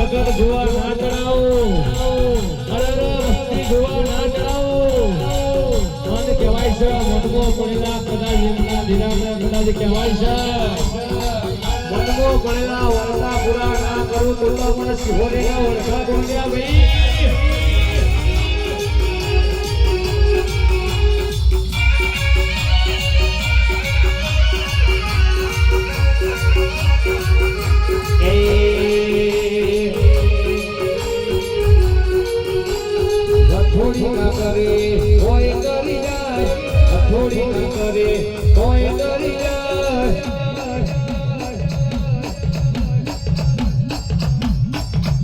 ભગત જોવા ના ચડાવો જોવા ના ચડાવો મન કહેવાય છે મનમો પડેલા કદાચ એમના ધીરાના કદાચ કહેવાય છે મનમો પડેલા વરસા પૂરા ના કરું તો મને સિહોરેના વરસા બોલ્યા ભાઈ થોડી ના કરે કોઈ કરી જાય થોડી ના કરે કોઈ કરી જાય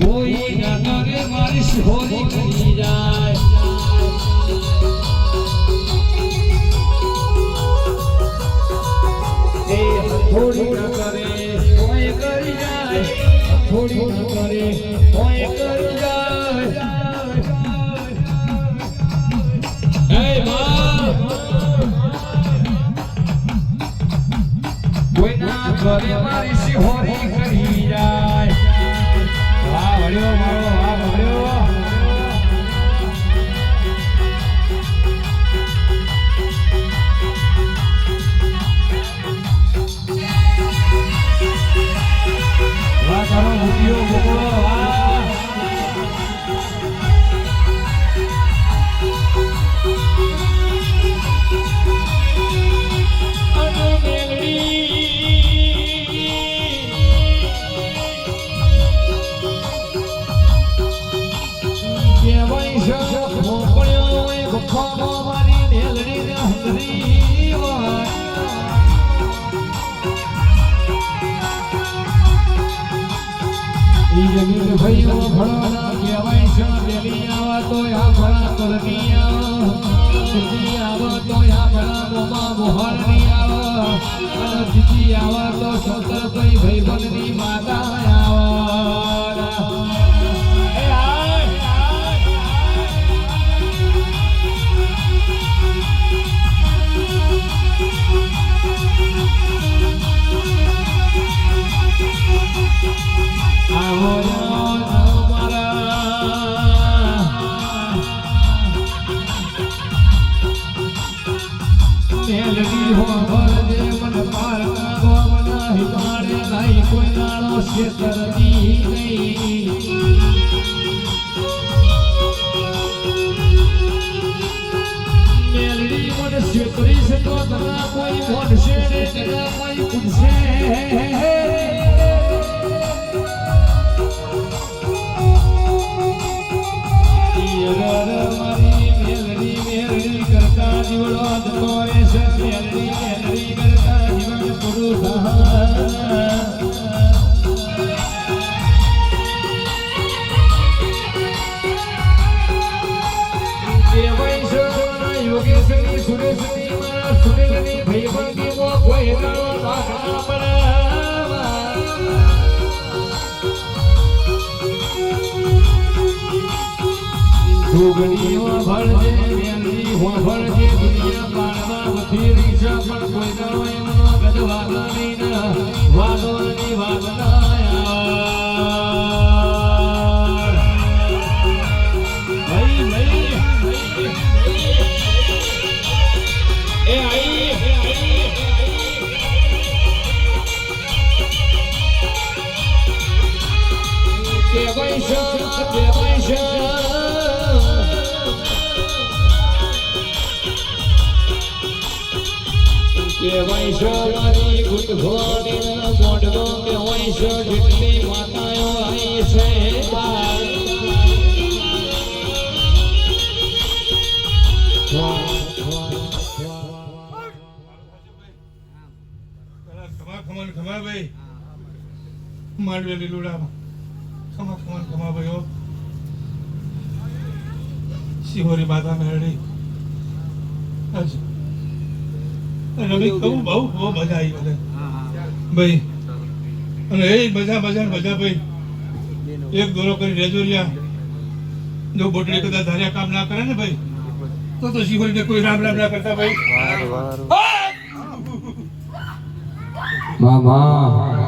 કોઈ ના કરે મારી સોરી કરી જાય થોડી ના કરે કોઈ કરી જાય થોડી ના કરે કોઈ કરી જાય ઘરે મારી સિહોરી કરી જાય વાહ વળ્યો મારો વાહ વળ્યો વાહ તારો મૂક્યો મોકળો વાહ ભાઈઓ ભણવાના કહેવાય છે દેલી આવા તો આ ભણા કરતી આવા દીદી આવા તો આ ભણા મોમાં મોહરની આવા અને દીદી આવા તો સતર ભાઈ બંધની માતા આવા મેલડી હો ભરજે મન પારકા ગોમના હિતાડે નહીં કોઈ નાણો શેતરતી નહીં મેલડી મન શેતરી છે તો તરા કોઈ મોડશે ને તરા કોઈ પૂછશે મારી મેલડી મેલડી કરતા જીવડો જતો રહેશે મેલડી મેલડી કરતા જીવન પુરુષ યોગેશની સુરેશની મારા સુરેશની ભાઈબંધી મો કોઈ ગાળો લાગણા બરાબર જોગણીઓ ભળજે મેલડી હો ભળજે દુનિયા પાડવા બધી રીક્ષા પણ કોઈ દાડો એમનો ગદવાગા નહીં વાદોની વાદના ભાઈ ભાઈ એ આઈ કે વૈશા કેવાય છે મારી ગુંદઘોડી મોઢનો કેવાય છે જેટલી માતાઓ આવી છે ખમા ભાઈ માંડવેલી લુડામાં ખમા ભાઈઓ શિહોરી માતા મેળવી અને કહું બહુ મજા આવી મને ભાઈ. અને એ મજા ભાઈ એક દોરો કરી રેજો રહ્યા. જો બોટલી કદાચ ધાર્યા કામ ના કરે ને ભાઈ તો શિહોરીને કોઈ રામ ના કરતા ભાઈ. મામા